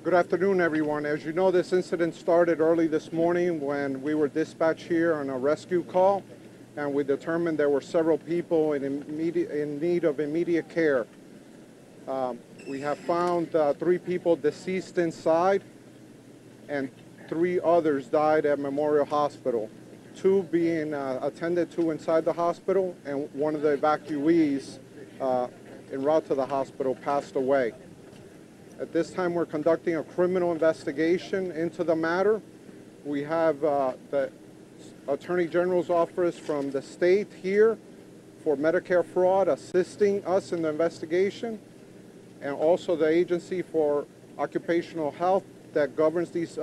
Good afternoon, everyone. As you know, this incident started early this morning when we were dispatched here on a rescue call, and we determined there were several people in need of immediate care. We have found 3 people deceased inside, and 3 others died at Memorial Hospital, 2 being attended to inside the hospital, and one of the evacuees en route to the hospital passed away. At this time, we're conducting a criminal investigation into the matter. We have the Attorney General's office from the state here for Medicare fraud assisting us in the investigation, and also the Agency for Occupational Health that governs these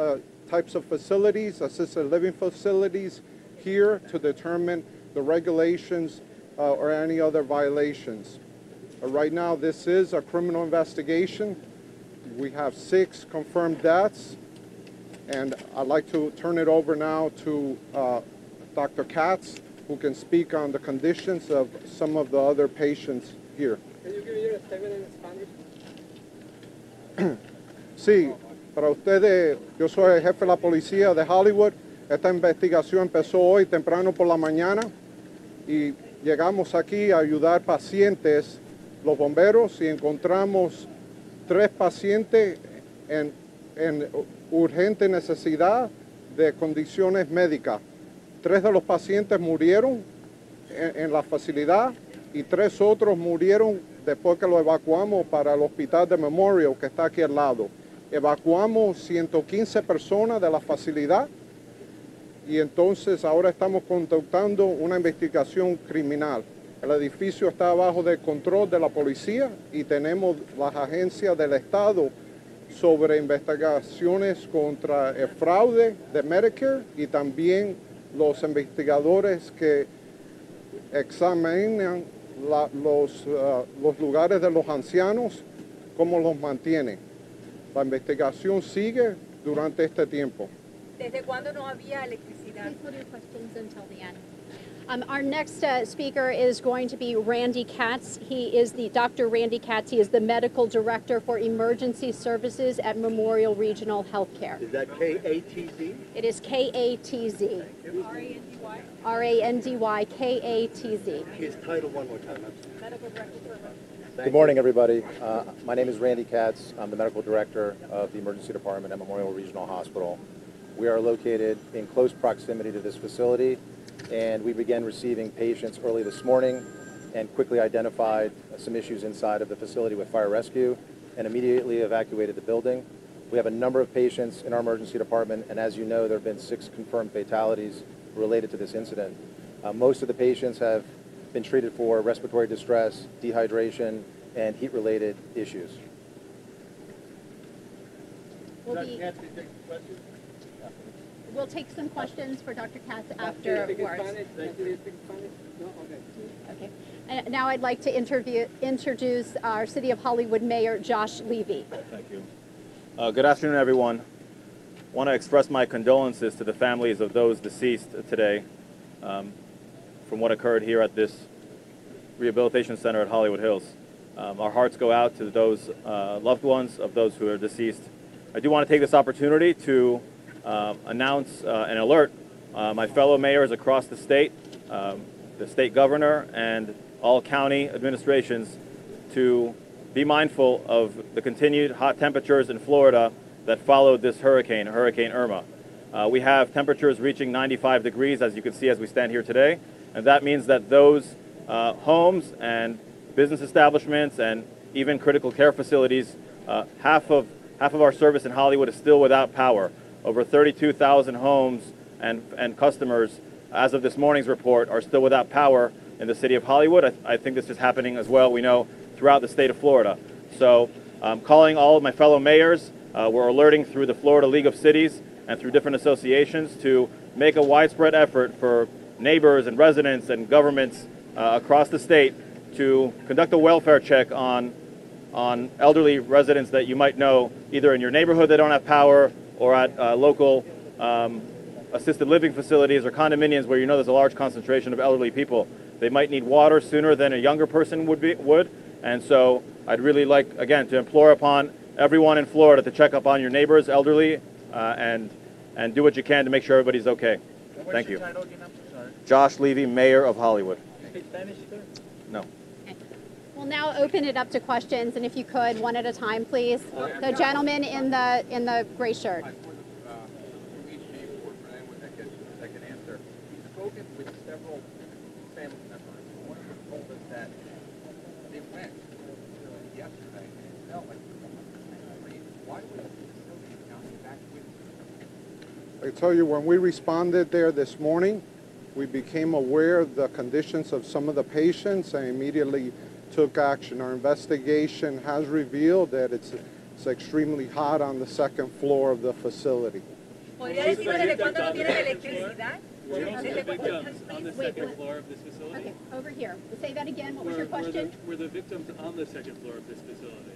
types of facilities, assisted living facilities, here to determine the regulations or any other violations. Right now, this is a criminal investigation. We have 6 confirmed deaths, and I'd like to turn it over now to Dr. Katz, who can speak on the conditions of some of the other patients here. Can you give me your statement in Spanish? Sí, para ustedes, yo soy el jefe de la policía de Hollywood. Esta investigación empezó hoy temprano por la mañana y llegamos aquí a ayudar pacientes, los bomberos, y encontramos 3 pacientes en urgente necesidad de condiciones médicas. 3 de los pacientes murieron en la facilidad y 3 otros murieron después que lo evacuamos para el hospital de Memorial, que está aquí al lado. Evacuamos 115 personas de la facilidad y entonces ahora estamos conductando una investigación criminal. El edificio está bajo el control de la policía y tenemos las agencias del Estado sobre investigaciones contra el fraude de Medicare y también los investigadores que examinan los lugares de los ancianos, cómo los mantienen. La investigación sigue durante este tiempo. ¿Desde cuándo no había electricidad? Please hold your questions until the end. Our next speaker is going to be Randy Katz. He is Dr. Randy Katz. He is the Medical Director for Emergency Services at Memorial Regional Healthcare. Is that K-A-T-Z? It is K-A-T-Z. R-A-N-D-Y? R-A-N-D-Y, K-A-T-Z. His title one more time. Medical Director for Good morning, everybody. My name is Randy Katz. I'm the Medical Director of the Emergency Department at Memorial Regional Hospital. We are located in close proximity to this facility, and we began receiving patients early this morning and quickly identified some issues inside of the facility with fire rescue and immediately evacuated the building. We have a number of patients in our emergency department, and as you know, there have been 6 confirmed fatalities related to this incident. Most of the patients have been treated for respiratory distress, dehydration, and heat-related issues. We'll take some questions for Dr. Katz Do you afterwards. speak Spanish? Do you speak Spanish? No? Okay. Okay. And now I'd like to introduce our City of Hollywood Mayor, Josh Levy. Thank you. Good afternoon, everyone. I want to express my condolences to the families of those deceased today from what occurred here at this rehabilitation center at Hollywood Hills. Our hearts go out to those loved ones of those who are deceased. I do want to take this opportunity to announce and alert my fellow mayors across the state governor, and all county administrations to be mindful of the continued hot temperatures in Florida that followed this hurricane, Hurricane Irma. We have temperatures reaching 95 degrees, as you can see as we stand here today, and that means that those homes and business establishments and even critical care facilities, half of our service in Hollywood is still without power. Over 32,000 homes and customers, as of this morning's report, are still without power in the city of Hollywood. I think this is happening as well, we know, throughout the state of Florida. So calling all of my fellow mayors, we're alerting through the Florida League of Cities and through different associations to make a widespread effort for neighbors and residents and governments across the state to conduct a welfare check on elderly residents that you might know either in your neighborhood that don't have power or at local assisted living facilities or condominiums where you know there's a large concentration of elderly people. They might need water sooner than a younger person would. And so I'd really like, again, to implore upon everyone in Florida to check up on your neighbors, elderly, and do what you can to make sure everybody's okay. Thank you. Josh Levy, Mayor of Hollywood. No. We'll now open it up to questions, and if you could, one at a time, please. The gentleman in the gray shirt. Spoken with several family members. One of them told us that they went yesterday and it felt like why was the facility not evacuated? I tell you, when we responded there this morning, we became aware of the conditions of some of the patients and immediately took action. Our investigation has revealed that it's extremely hot on the second floor of the facility. ¿Podría decirme desde cuándo no tienen electricidad? Victims on the second floor of this facility? Okay, over here. Say that again. What was your question? Were the victims on the second floor of this facility?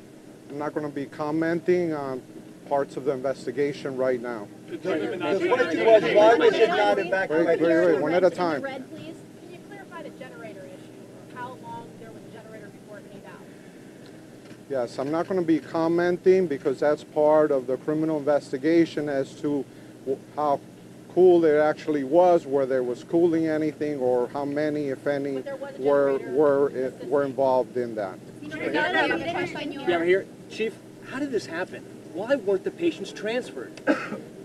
I'm not going to be commenting on parts of the investigation right now. The question was, why was it not evacuated? Wait, one at a time. Red, please. Can you clarify the generator issue? How long there was a generator before it gave out? Yes, I'm not going to be commenting because that's part of the criminal investigation as to how cool it actually was, whether there was cooling anything, or how many, if any, were involved in that. Yeah, I'm here. Chief, how did this happen? Why weren't the patients transferred?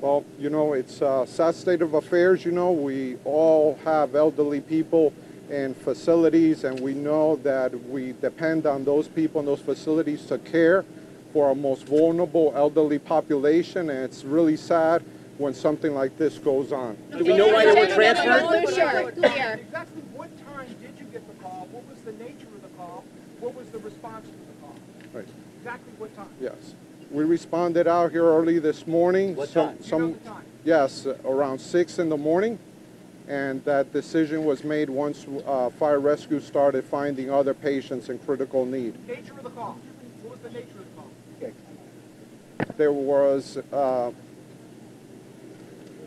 Well, you know, it's a sad state of affairs. You know, we all have elderly people in facilities, and we know that we depend on those people in those facilities to care for our most vulnerable elderly population, and it's really sad when something like this goes on. Do we know why they were transferred? Exactly what time did you get the call? What was the nature of the call? What was the response to the call? Right. Exactly what time? Yes. We responded out here early this morning. What time? You know the time? Yes, around 6 in the morning. And that decision was made once fire rescue started finding other patients in critical need. Nature of the call. What was the nature of the call? There was,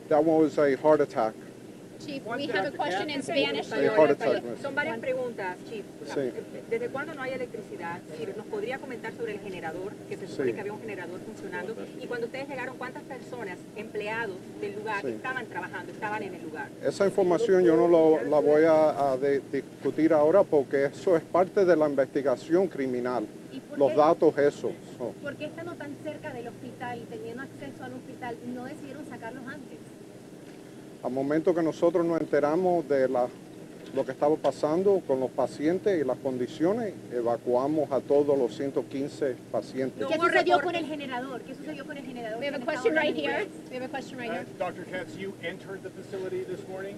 that one was a heart attack. Chief, we have a question in Spanish. A heart attack. Son varias preguntas, Chief. Sí. ¿Desde cuándo no hay electricidad? Si nos podría comentar sobre el generador, que se supone que había un generador funcionando. Y cuando ustedes llegaron, ¿cuántas personas, empleados del lugar, estaban trabajando, estaban en el lugar? Esa información yo no la voy a discutir ahora porque eso es parte de la investigación criminal. Los datos esos. ¿Por qué estando tan cerca del hospital y teniendo acceso al hospital no decidieron sacarlos antes? Al momento que nosotros nos enteramos de lo que estaba pasando con los pacientes y las condiciones, evacuamos a todos los 115 pacientes. ¿Qué sucedió con el generador? ¿Qué sucedió con el generador? We have a question right here. We have a question right here. Dr. Katz, you entered the facility this morning?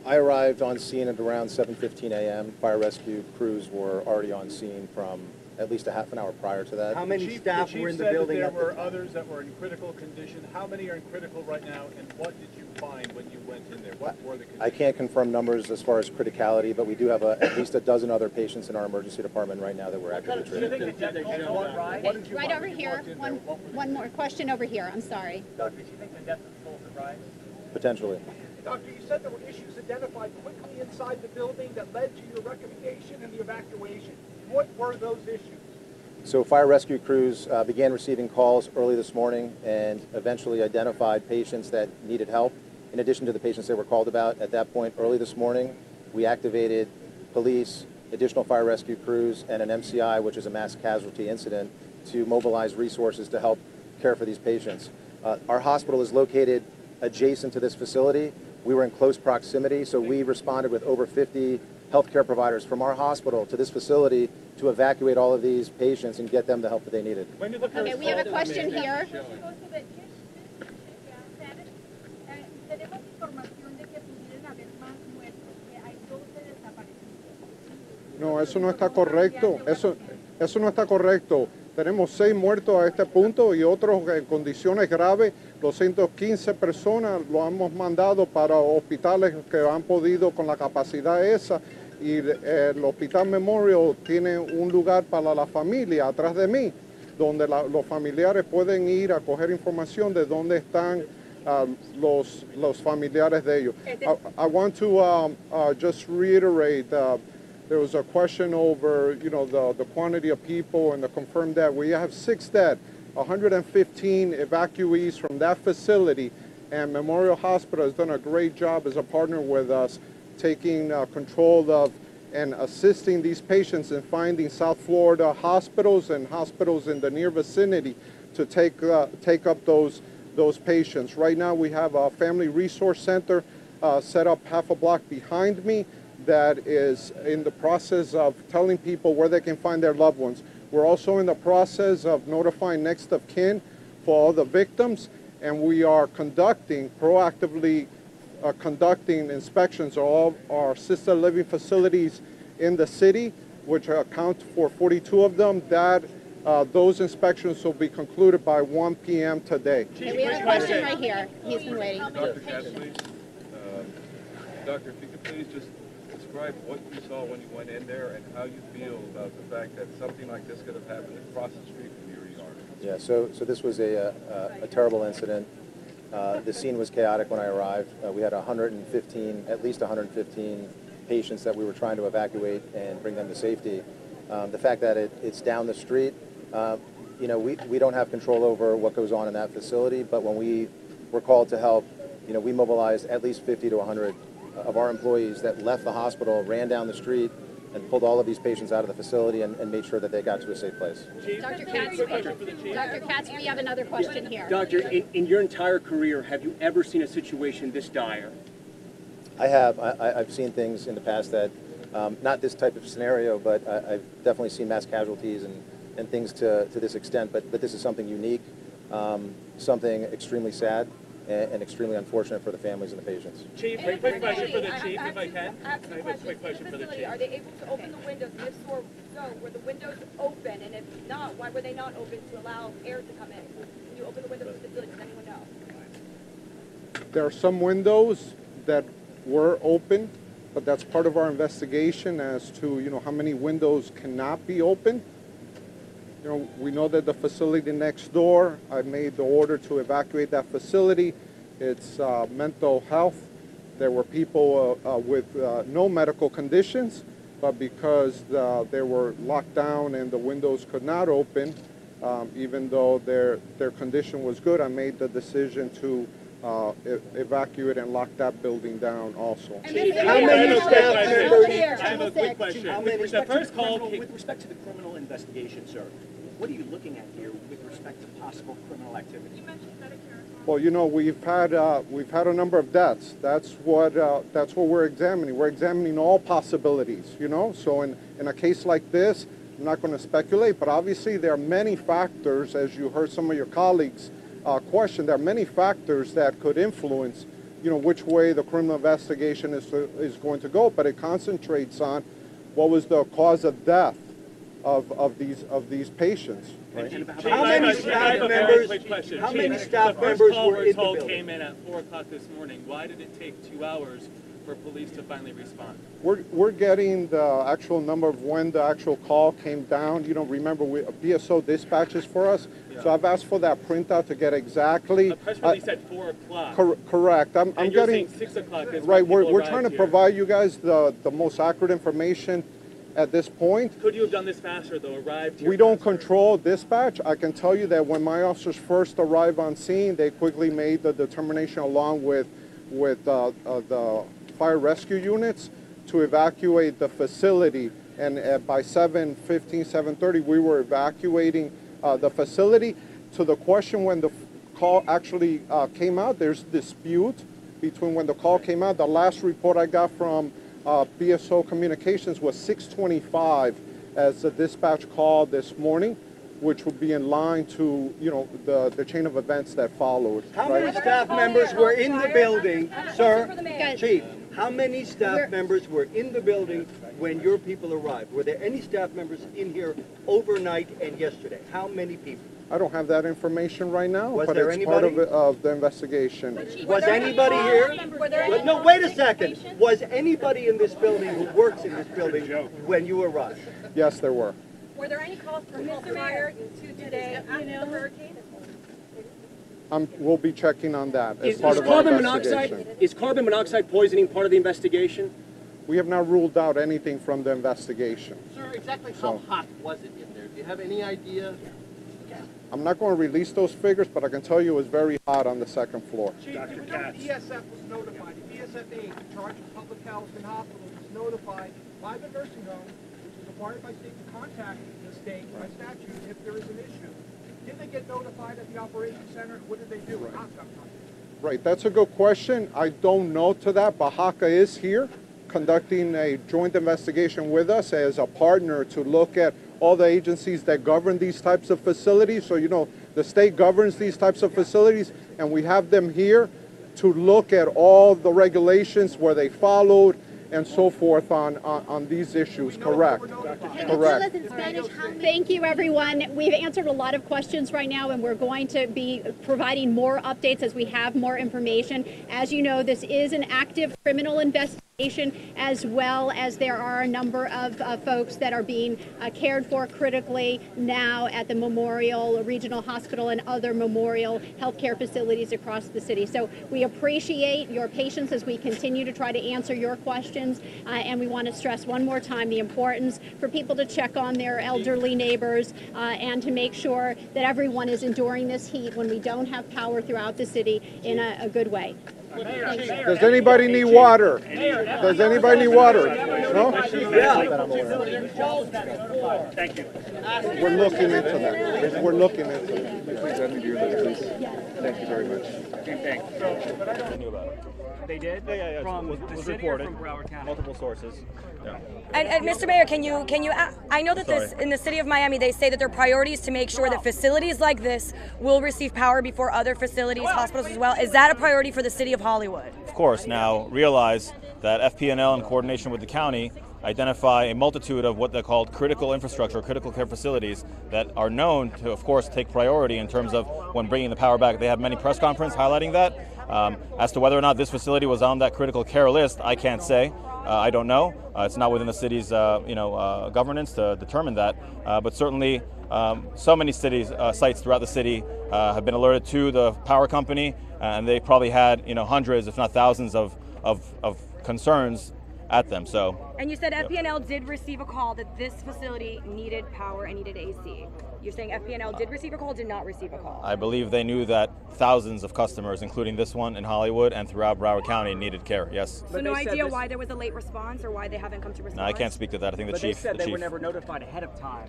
I arrived on scene at around 7:15 a.m. Fire rescue crews were already on scene from at least a half an hour prior to that. How many staff were in the building? There were others that were in critical condition. How many are in critical right now, and what did you find when you went in there? What were the conditions? I can't confirm numbers as far as criticality, but we do have at least a dozen other patients in our emergency department right now that we're actively treating. Right over here. One more question over here. I'm sorry. Doctor, do you think the death was a surprise? Potentially. Doctor, you said there were issues identified quickly inside the building that led to your recommendation and the evacuation. What were those issues? So fire rescue crews began receiving calls early this morning and eventually identified patients that needed help. In addition to the patients they were called about, at that point early this morning, we activated police, additional fire rescue crews, and an MCI, which is a mass casualty incident, to mobilize resources to help care for these patients. Our hospital is located adjacent to this facility. We were in close proximity, so we responded with over 50 healthcare providers from our hospital to this facility to evacuate all of these patients and get them the help that they needed. Okay, we have a question here. No, eso no está correcto. Eso no está correcto. Tenemos 6 muertos a este punto y otros en condiciones graves. 215 personas lo hemos mandado para hospitales que han podido con la capacidad esa. Y el Hospital Memorial tiene un lugar para la familia atrás de mí, donde los familiares pueden ir a coger información de dónde están los familiares de ellos. I want to just reiterate, There was a question over, you know, the quantity of people, and to confirm that we have 6 dead, 115 evacuees from that facility, and Memorial Hospital has done a great job as a partner with us, taking control of and assisting these patients in finding South Florida hospitals and hospitals in the near vicinity to take up those patients. Right now we have a family resource center set up half a block behind me that is in the process of telling people where they can find their loved ones. We're also in the process of notifying next of kin for all the victims, and we are proactively conducting inspections of all our assisted living facilities in the city, which account for 42 of them. Those inspections will be concluded by 1 p.m. today. Okay, we have a question right here. He's been waiting. Dr. Katz, please. Doctor, if you could please just describe what you saw when you went in there and how you feel about the fact that something like this could have happened across the street from your yard. Yeah, so this was a terrible incident. The scene was chaotic when I arrived. We had at least 115 patients that we were trying to evacuate and bring them to safety. The fact that it's down the street, you know, we don't have control over what goes on in that facility, but when we were called to help, you know, we mobilized at least 50 to 100 of our employees that left the hospital, ran down the street, and pulled all of these patients out of the facility and made sure that they got to a safe place. Dr. Katz, we have another question here. Doctor, in your entire career, have you ever seen a situation this dire? I have. I've seen things in the past that, not this type of scenario, but I've definitely seen mass casualties and things to this extent, but this is something unique, something extremely sad, and extremely unfortunate for the families and the patients. Chief, a quick question for the chief, if I can. I have a quick question for the chief. Are they able to open the windows? And if so, were the windows open? And if not, why were they not open to allow air to come in? Can you open the windows of the facility? Does anyone know? There are some windows that were open, but that's part of our investigation as to, you know, how many windows cannot be open. You know, we know that the facility next door, I made the order to evacuate that facility. It's mental health. There were people with no medical conditions, but because they were locked down and the windows could not open, even though their condition was good, I made the decision to evacuate and lock that building down also. Chief, how many staff members? I have a quick question. The first call With respect to the criminal investigation, sir, what are you looking at here with respect to possible criminal activity? Well, you know, we've had a number of deaths. That's what we're examining. We're examining all possibilities, you know. So in a case like this, I'm not going to speculate, but obviously there are many factors, as you heard some of your colleagues question. There are many factors that could influence, you know, which way the criminal investigation is going to go. But it concentrates on what was the cause of death of these patients. Right? How many staff members? How many staff members were in the building? Came in at 4 o'clock this morning. Why did it take 2 hours for police to finally respond? We're getting the actual number of when the actual call came down. You know, remember, BSO dispatches for us. Yeah. So I've asked for that printout to get exactly. The press release said 4 o'clock. Correct. I'm getting 6 o'clock. Right. We're trying to provide you guys the most accurate information at this point. Could you have done this faster, though? Arrived here We don't control dispatch. I can tell you that when my officers first arrived on scene, they quickly made the determination, along with the fire rescue units, to evacuate the facility. And by 7:15, 7:30, we were evacuating the facility. To the question when the call actually came out, there's dispute between when the call came out. The last report I got from BSO Communications was 6:25 as the dispatch call this morning, which would be in line to, you know, the chain of events that followed. How many staff members were in the building, sir? Chief, how many staff members were in the building when your people arrived? Were there any staff members in here overnight and yesterday? How many people? I don't have that information right now, Was but there it's anybody? part of the investigation. Was anybody here? No, wait a second. Was anybody in this building who works in this building when you arrived? Yes, there were. Were there any calls for help prior to today after the hurricane? We'll be checking on that as Is part of our carbon investigation. monoxide poisoning part of the investigation? we have not ruled out anything from the investigation. Sir, exactly how hot was it in there? Do you have any idea? I'm not going to release those figures, but I can tell you it was very hot on the second floor. Chief, do you know the ESF was notified? The ESF aide in charge of public health and hospitals was notified by the nursing home, which is required by state to contact the state by statute if there is an issue. Did they get notified at the operations center? What did they do? Right, that's a good question. I don't know to that, but HACA is here conducting a joint investigation with us as a partner to look at all the agencies that govern these types of facilities. So, you know, the state governs these types of facilities, and we have them here to look at all the regulations where they followed and so forth on these issues. Correct. Correct. Thank you, everyone. We've answered a lot of questions right now, and we're going to be providing more updates as we have more information. As you know, this is an active criminal investigation, as well as there are a number of folks that are being cared for critically now at the Memorial Regional Hospital and other Memorial healthcare facilities across the city. So we appreciate your patience as we continue to try to answer your questions, and we want to stress one more time the importance for people to check on their elderly neighbors and to make sure that everyone is enduring this heat when we don't have power throughout the city in a good way. Does anybody need water? Does anybody need water? No? Thank you. We're looking into that. We're looking into that. Please send me your letter, please. Thank you very much. I knew about it. They did? Yeah. From it was the city reported. or from Broward County? Multiple sources. Yeah. And Mr. Mayor, can you? I know that this in the city of Miami, they say that their priority is to make sure that facilities like this will receive power before other facilities, hospitals as well. Is that a priority for the city of Hollywood? Of course. Now realize that FP&L, in coordination with the county, identify a multitude of what they called critical infrastructure, critical care facilities that are known to, of course, take priority in terms of when bringing the power back. They have many press conferences highlighting that. As to whether or not this facility was on that critical care list, I can't say. I don't know. It's not within the city's, governance to determine that. But certainly, so many cities, sites throughout the city have been alerted to the power company, and they probably had, hundreds, if not thousands, of concerns at them. So. And you said FP&L did receive a call that this facility needed power and needed AC. You're saying FP&L did receive a call, did not receive a call? I believe they knew that thousands of customers, including this one in Hollywood and throughout Broward County, needed care. Yes. So no idea why there was a late response or why they haven't come to respond? No, I can't speak to that. I think the chief. They said they were never notified ahead of time,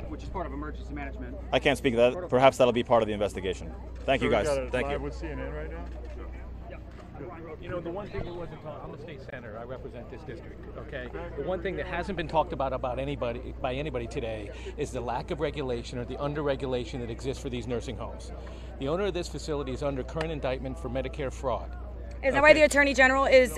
which is part of emergency management. I can't speak to that. Perhaps that'll be part of the investigation. Thank you, guys. Thank you. With CNN right now? You know, the one thing that wasn't talked, I'm the state senator, I represent this district, okay? The one thing that hasn't been talked about anybody today is the lack of regulation or the under-regulation that exists for these nursing homes. The owner of this facility is under current indictment for Medicare fraud. Is that why the Attorney General is